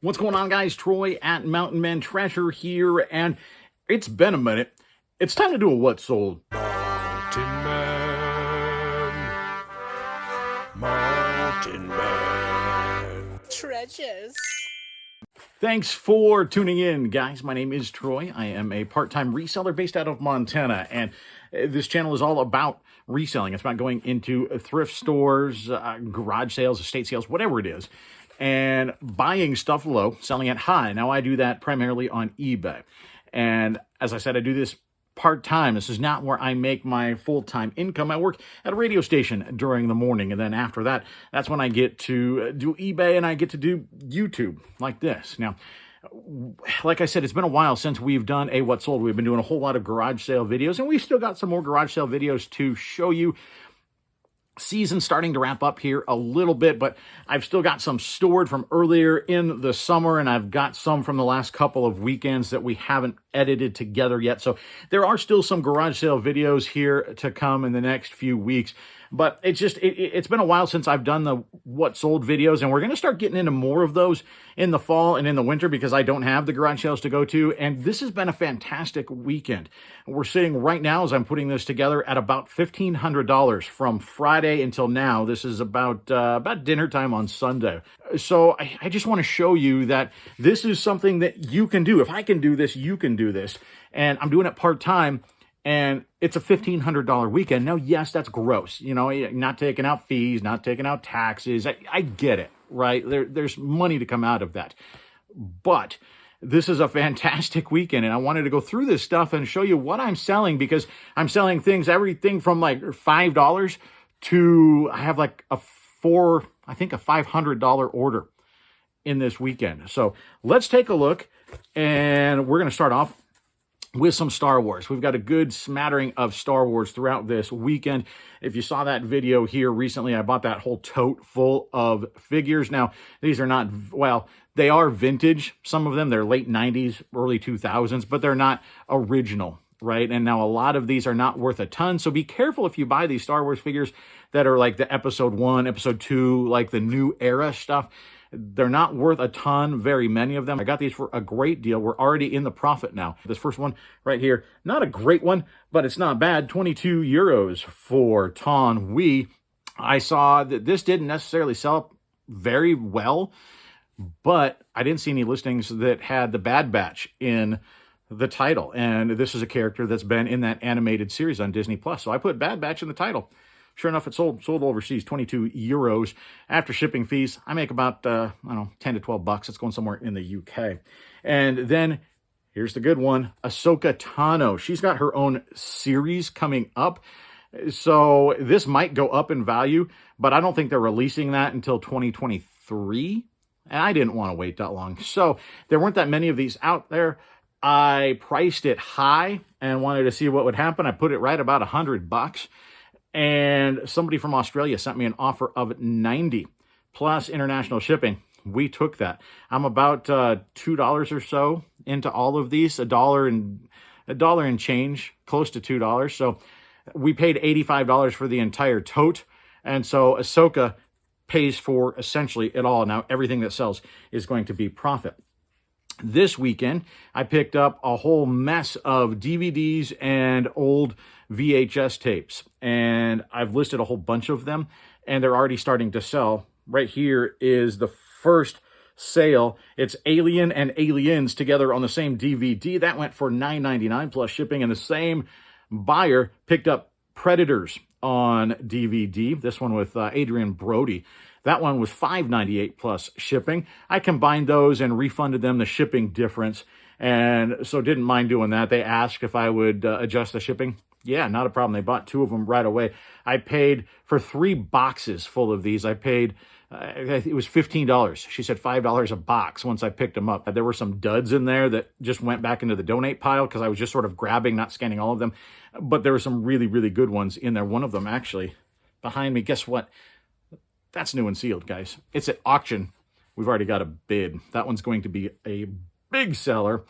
What's going on, guys? Troy at Mountain Man Treasure here, and it's been a minute. It's time to do a What Sold. Mountain Man, Mountain Man. Treasures. Thanks for tuning in, guys. My name is Troy. I am a part-time reseller based out of Montana, and this channel is all about reselling. It's about going into thrift stores, garage sales, estate sales, whatever it is, and buying stuff low, selling it high. Now, I do that primarily on eBay. And as I said, I do this part-time. This is not where I make my full-time income. I work at a radio station during the morning, and then after that, that's when I get to do eBay and I get to do YouTube like this. Now, like I said, it's been a while since we've done a What Sold. We've been doing a whole lot of garage sale videos, and we've still got some more garage sale videos to show you. Season starting to wrap up here a little bit, but I've still got some stored from earlier in the summer, and I've got some from the last couple of weekends that we haven't edited together yet. So there are still some garage sale videos here to come in the next few weeks. But it's been a while since I've done the What Sold videos, and we're going to start getting into more of those in the fall and in the winter because I don't have the garage sales to go to, and this has been a fantastic weekend. We're sitting right now, as I'm putting this together, at about $1,500 from Friday until now. This is about dinner time on Sunday. So I just want to show you that this is something that you can do. If I can do this, you can do this. And I'm doing it part-time. And it's a $1,500 weekend. Now, yes, that's gross. You know, not taking out fees, not taking out taxes. I get it, right? There's money to come out of that. But this is a fantastic weekend, and I wanted to go through this stuff and show you what I'm selling, because I'm selling things, everything from like $5 to I have like a $500 order in this weekend. So let's take a look, and we're going to start off with some Star Wars. We've got a good smattering of Star Wars throughout this weekend. If you saw that video here recently, I bought that whole tote full of figures. Now, these are not, well, they are vintage. Some of them, they're late 90s, early 2000s, but they're not original, right? And now a lot of these are not worth a ton. So be careful if you buy these Star Wars figures that are like the episode 1, episode 2, like the new era stuff. They're not worth a ton, very many of them. I got these for a great deal. We're already in the profit now. This first one right here, not a great one, but it's not bad. 22 euros for Ton Wee. I saw that this didn't necessarily sell very well, but I didn't see any listings that had the Bad Batch in the title. And this is a character that's been in that animated series on Disney+. So I put Bad Batch in the title. Sure enough, it sold overseas, 22 euros. After shipping fees, I make about, 10 to 12 bucks. It's going somewhere in the UK. And then, here's the good one, Ahsoka Tano. She's got her own series coming up. So this might go up in value, but I don't think they're releasing that until 2023. And I didn't want to wait that long. So there weren't that many of these out there. I priced it high and wanted to see what would happen. I put it right about $100. And somebody from Australia sent me an offer of 90 plus international shipping. We took that. I'm about $2 or so into all of these, a dollar and change, close to $2. So we paid $85 for the entire tote. And so Ahsoka pays for essentially it all. Now everything that sells is going to be profit. This weekend, I picked up a whole mess of DVDs and old VHS tapes, and I've listed a whole bunch of them, and they're already starting to sell. Right here is the first sale. It's Alien and Aliens together on the same DVD. That went for $9.99 plus shipping, and the same buyer picked up Predators on DVD. This one with Adrian Brody. That one was $5.98 plus shipping. I combined those and refunded them the shipping difference, and so didn't mind doing that. They asked if I would adjust the shipping. Yeah, not a problem. They bought 2 of them right away. I paid for 3 boxes full of these. I paid, it was $15. She said $5 a box once I picked them up. There were some duds in there that just went back into the donate pile because I was just sort of grabbing, not scanning all of them. But there were some really, really good ones in there. One of them actually behind me, guess what? That's new and sealed, guys. It's at auction. We've already got a bid. That one's going to be a big seller.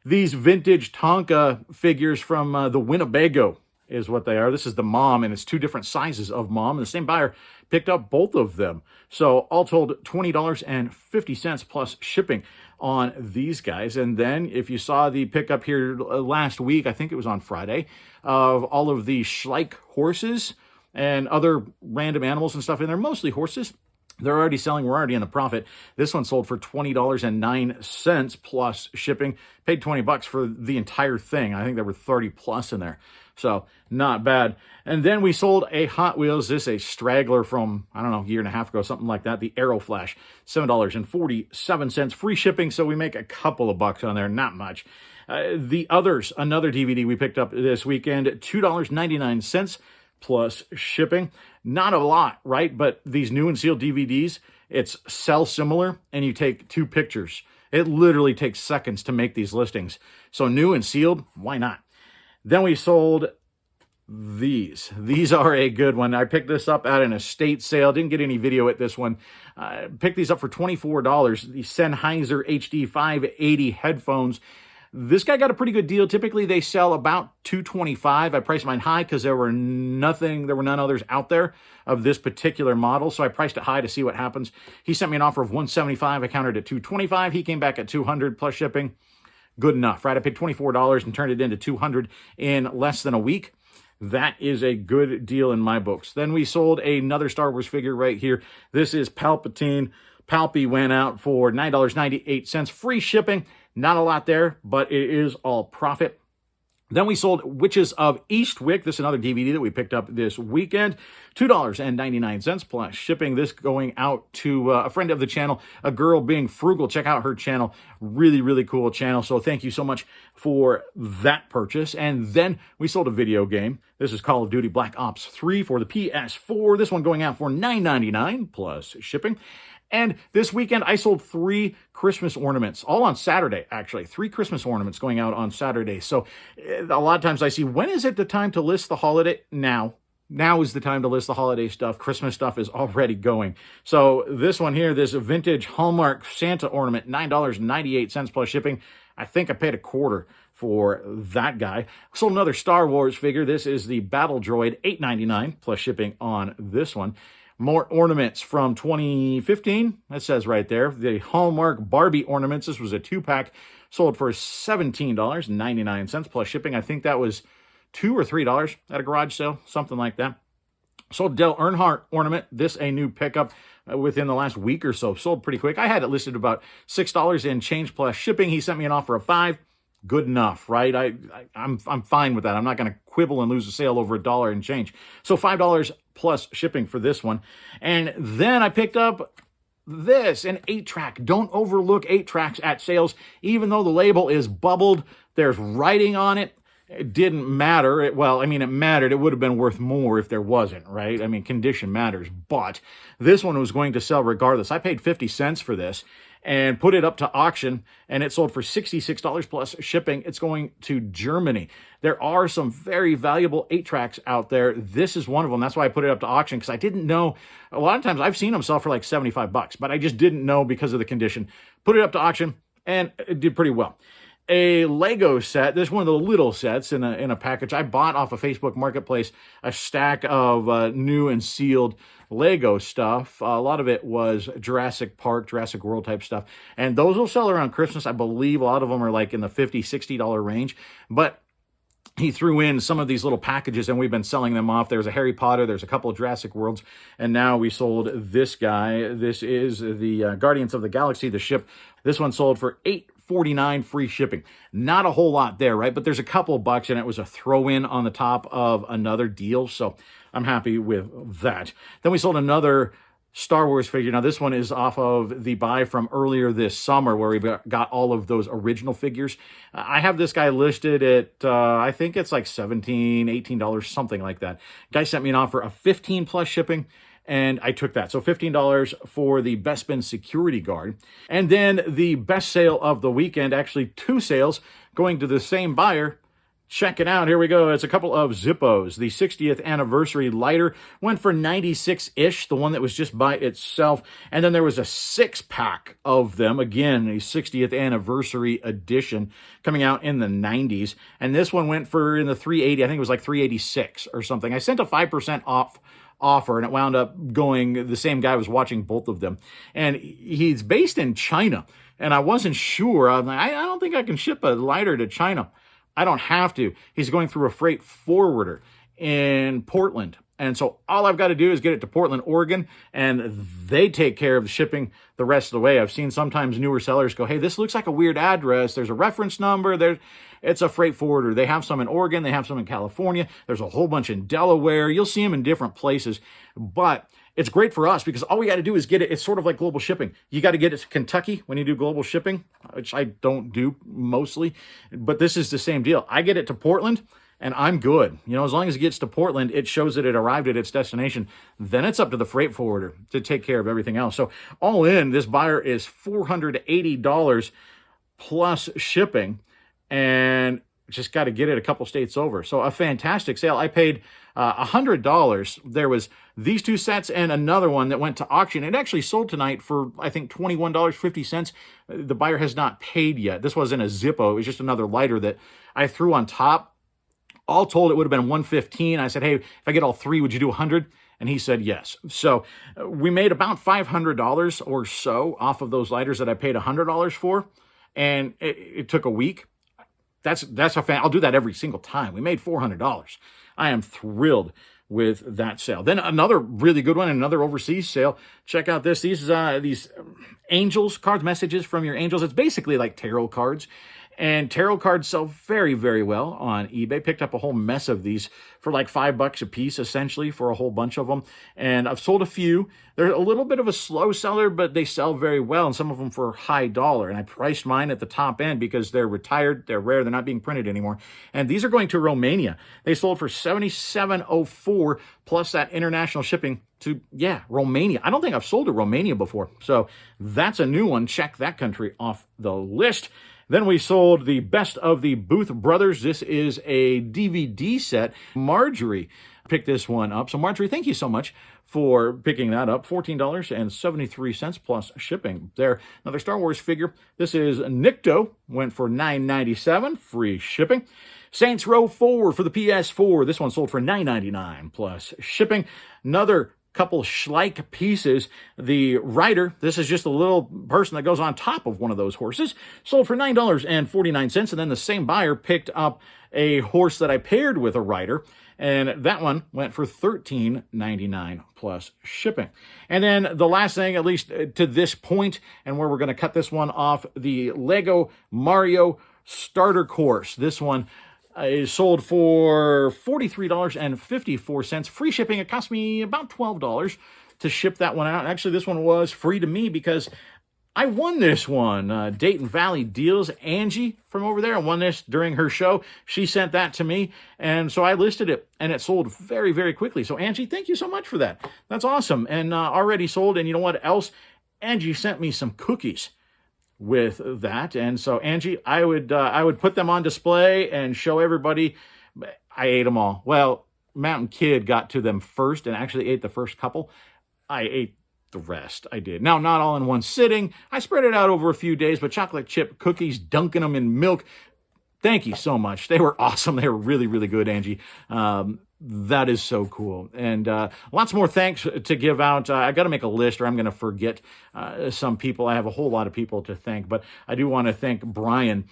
These vintage Tonka figures from the Winnebago is what they are. This is the mom, and it's 2 different sizes of mom. And the same buyer Picked up both of them. So all told, $20.50 plus shipping on these guys. And then if you saw the pickup here last week, I think it was on Friday, of all of the Schleich horses and other random animals and stuff in there, mostly horses. They're already selling. We're already in the profit. This one sold for $20.09 plus shipping. Paid $20 for the entire thing. I think there were 30 plus in there. So not bad. And then we sold a Hot Wheels. This is a straggler from, I don't know, a year and a half ago, something like that. The Aero Flash, $7.47. Free shipping. So we make a couple of bucks on there. Not much. The Others, another DVD we picked up this weekend, $2.99 plus shipping. Not a lot, right? But these new and sealed DVDs, it's sell similar, and you take 2 pictures. It literally takes seconds to make these listings. So new and sealed, why not? Then we sold these. These are a good one. I picked this up at an estate sale. Didn't get any video at this one. Picked these up for $24. The Sennheiser HD 580 headphones. This guy got a pretty good deal. Typically, they sell about $225. I priced mine high because there were none others out there of this particular model, so I priced it high to see what happens. He sent me an offer of $175. I countered at $225. He came back at $200 plus shipping. Good enough, right? I paid $24 and turned it into $200 in less than a week. That is a good deal in my books. Then we sold another Star Wars figure right here. This is Palpatine. Palpy went out for $9.98. Free shipping. Not a lot there, but it is all profit. Then we sold Witches of Eastwick. This is another DVD that we picked up this weekend. $2.99 plus shipping. This going out to a friend of the channel, a girl being frugal. Check out her channel. Really, really cool channel. So thank you so much for that purchase. And then we sold a video game. This is Call of Duty Black Ops 3 for the PS4. This one going out for $9.99 plus shipping. And this weekend, I sold 3 Christmas ornaments, all on Saturday, actually. 3 Christmas ornaments going out on Saturday. So a lot of times I see, when is it the time to list the holiday? Now. Now is the time to list the holiday stuff. Christmas stuff is already going. So this one here, this vintage Hallmark Santa ornament, $9.98 plus shipping. I think I paid a quarter for that guy. Sold another Star Wars figure. This is the Battle Droid, $8.99 plus shipping on this one. More ornaments from 2015. It says right there. The Hallmark Barbie ornaments. This was a 2-pack. Sold for $17.99 plus shipping. I think that was $2 or $3 at a garage sale. Something like that. Sold Dale Earnhardt ornament. This a new pickup within the last week or so. Sold pretty quick. I had it listed about $6 in change plus shipping. He sent me an offer of $5. Good enough, right? I'm fine with that. I'm not going to quibble and lose a sale over $1 and change. So $5 plus shipping for this one. And then I picked up this, an 8-track. Don't overlook 8-tracks at sales. Even though the label is bubbled, there's writing on it. It didn't matter. It mattered. It would have been worth more if there wasn't, right? I mean, condition matters. But this one was going to sell regardless. I paid 50 cents for this and put it up to auction, and it sold for $66 plus shipping. It's going to Germany. There are some very valuable 8-tracks out there. This is one of them. That's why I put it up to auction, because I didn't know. A lot of times I've seen them sell for like $75, but I just didn't know because of the condition. Put it up to auction, and it did pretty well. A Lego set. This is one of the little sets in a package. I bought off of Facebook Marketplace a stack of new and sealed Lego stuff. A lot of it was Jurassic Park, Jurassic World type stuff. And those will sell around Christmas. I believe a lot of them are like in the $50, $60 range. But he threw in some of these little packages, and we've been selling them off. There's a Harry Potter, there's a couple of Jurassic Worlds, and now we sold this guy. This is the Guardians of the Galaxy, the ship. This one sold for $8.49 free shipping. Not a whole lot there, right? But there's a couple of bucks, and it was a throw-in on the top of another deal, so I'm happy with that. Then we sold another Star Wars figure. Now, this one is off of the buy from earlier this summer where we got all of those original figures. I have this guy listed at, I think it's like $17, $18, something like that. Guy sent me an offer of $15 plus shipping, and I took that. So $15 for the Bespin security guard. And then the best sale of the weekend, actually 2 sales going to the same buyer. Check it out. Here we go. It's a couple of Zippos. The 60th anniversary lighter went for 96-ish, the one that was just by itself. And then there was a 6-pack of them. Again, a 60th anniversary edition coming out in the 90s. And this one went for in the 380. I think it was like 386 or something. I sent a 5% off offer, and it wound up going, the same guy was watching both of them. And he's based in China, and I wasn't sure. I'm like, I don't think I can ship a lighter to China. I don't have to. He's going through a freight forwarder in Portland. And so all I've got to do is get it to Portland, Oregon, and they take care of the shipping the rest of the way. I've seen sometimes newer sellers go, hey, this looks like a weird address. There's a reference number. It's a freight forwarder. They have some in Oregon. They have some in California. There's a whole bunch in Delaware. You'll see them in different places. But it's great for us because all we got to do is get it. It's sort of like global shipping. You got to get it to Kentucky when you do global shipping, which I don't do mostly. But this is the same deal. I get it to Portland, and I'm good. As long as it gets to Portland, it shows that it arrived at its destination. Then it's up to the freight forwarder to take care of everything else. So all in, this buyer is $480 plus shipping, and just got to get it a couple states over. So a fantastic sale. I paid $100. There was these two sets and another one that went to auction. It actually sold tonight for, I think, $21.50. The buyer has not paid yet. This wasn't a Zippo. It was just another lighter that I threw on top. All told, it would have been $115. I said, hey, if I get all three, would you do $100? And he said yes. So we made about $500 or so off of those lighters that I paid $100 for, and it took a week. That's a fan. I'll do that every single time. We made $400. I am thrilled with that sale. Then another really good one, another overseas sale. Check out this. These angels, cards, messages from your angels. It's basically like tarot cards. And tarot cards sell very, very well on eBay. Picked up a whole mess of these for like $5 a piece, essentially, for a whole bunch of them. And I've sold a few. They're a little bit of a slow seller, but they sell very well, and some of them for high dollar. And I priced mine at the top end because they're retired, they're rare, they're not being printed anymore. And these are going to Romania. They sold for $77.04 plus that international shipping to, Romania. I don't think I've sold to Romania before. So that's a new one. Check that country off the list. Then we sold the Best of the Booth Brothers. This is a DVD set. Marjorie picked this one up. So Marjorie, thank you so much for picking that up. $14.73 plus shipping there. Another Star Wars figure. This is Nikto. Went for $9.97, free shipping. Saints Row 4 for the PS4. This one sold for $9.99 plus shipping. Another couple Schleich pieces. The rider, this is just a little person that goes on top of one of those horses, sold for $9.49. And then the same buyer picked up a horse that I paired with a rider, and that one went for $13.99 plus shipping. And then the last thing, at least to this point, and where we're going to cut this one off, the Lego Mario starter course. This one is sold for $43.54. Free shipping. It cost me about $12 to ship that one out. Actually, this one was free to me because I won this one. Dayton Valley Deals. Angie from over there, I won this during her show. She sent that to me, and so I listed it, and it sold very, very quickly. So, Angie, thank you so much for that. That's awesome. And already sold, and you know what else? Angie sent me some cookies with that. And so, Angie, I would put them on display and show everybody. I ate them all. Well, Mountain Kid got to them first and actually ate the first couple. I ate the rest. I did. Now, not all in one sitting. I spread it out over a few days, but chocolate chip cookies, dunking them in milk. Thank you so much. They were awesome. They were really, really good, Angie. That is so cool. And lots more thanks to give out. I got to make a list or I'm going to forget some people. I have a whole lot of people to thank, but I do want to thank Brian.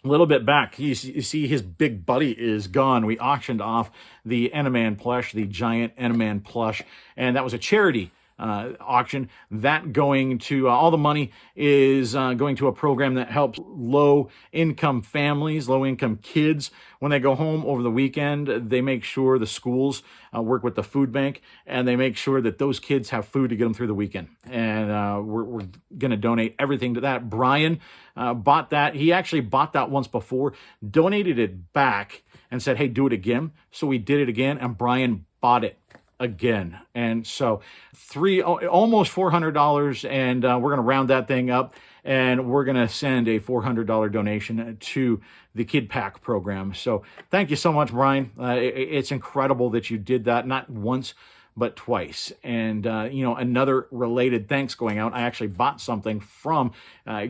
A little bit back, you see his big buddy is gone. We auctioned off the Enaman plush, the giant Enaman plush, and that was a charity auction. That going to all the money is going to a program that helps low-income families, low-income kids. When they go home over the weekend, they make sure the schools work with the food bank, and they make sure that those kids have food to get them through the weekend. And we're going to donate everything to that. Brian bought that. He actually bought that once before, donated it back, and said, hey, do it again. So we did it again, and Brian bought it again. And so almost $400, and we're going to round that thing up, and we're going to send a $400 donation to the Kid Pack program. So thank you so much, Brian. It's incredible that you did that, not once, but twice. And, another related thanks going out. I actually bought something from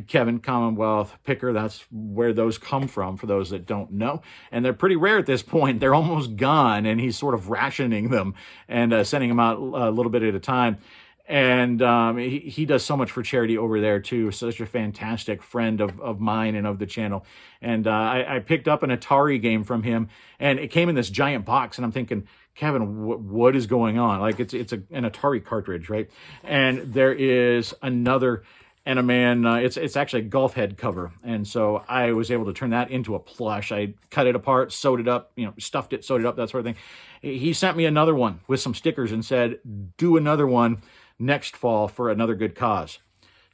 Kevin, Commonwealth Picker. That's where those come from, for those that don't know. And they're pretty rare at this point. They're almost gone, and he's sort of rationing them and sending them out a little bit at a time. And he does so much for charity over there, too. Such a fantastic friend of mine and of the channel. And I picked up an Atari game from him, and it came in this giant box. And I'm thinking, Kevin, what is going on? Like, it's an Atari cartridge, right? And there is another Enaman. It's actually a golf head cover. And so I was able to turn that into a plush. I cut it apart, sewed it up, stuffed it, sewed it up, that sort of thing. He sent me another one with some stickers and said, do another one next fall for another good cause.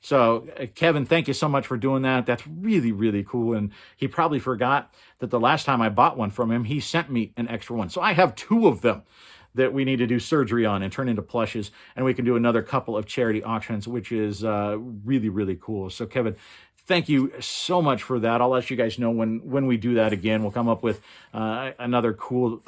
So, Kevin, thank you so much for doing that. That's really, really cool. And he probably forgot that the last time I bought one from him, he sent me an extra one. So I have 2 of them that we need to do surgery on and turn into plushes. And we can do another couple of charity auctions, which is really, really cool. So, Kevin, thank you so much for that. I'll let you guys know when we do that again. We'll come up with another cool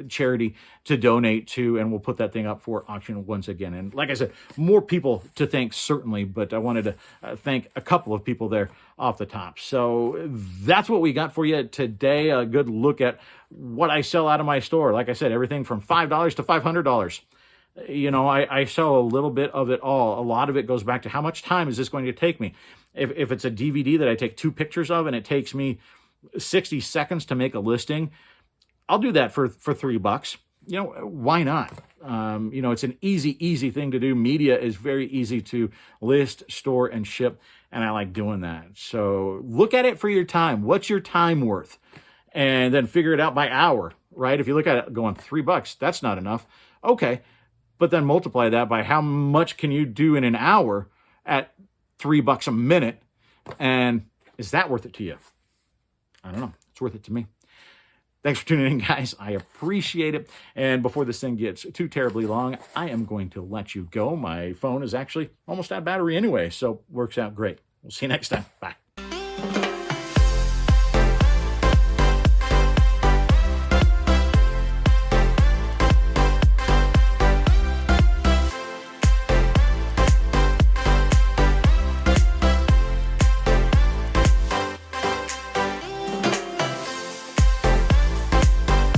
charity to donate to, and we'll put that thing up for auction once again. And like I said, more people to thank, certainly, but I wanted to thank a couple of people there off the top. So that's what we got for you today. A good look at what I sell out of my store. Like I said, everything from $5 to $500. I sell a little bit of it all. A lot of it goes back to how much time is this going to take me? If it's a DVD that I take 2 pictures of and it takes me 60 seconds to make a listing, I'll do that for $3. Why not? It's an easy thing to do. Media is very easy to list, store, and ship, and I like doing that. So look at it for your time. What's your time worth? And then figure it out by hour, right? If you look at it going $3, that's not enough. Okay, but then multiply that by how much can you do in an hour at $3 a minute, and is that worth it to you? I don't know. It's worth it to me. Thanks for tuning in, guys. I appreciate it. And before this thing gets too terribly long, I am going to let you go. My phone is actually almost out of battery anyway, so works out great. We'll see you next time. Bye.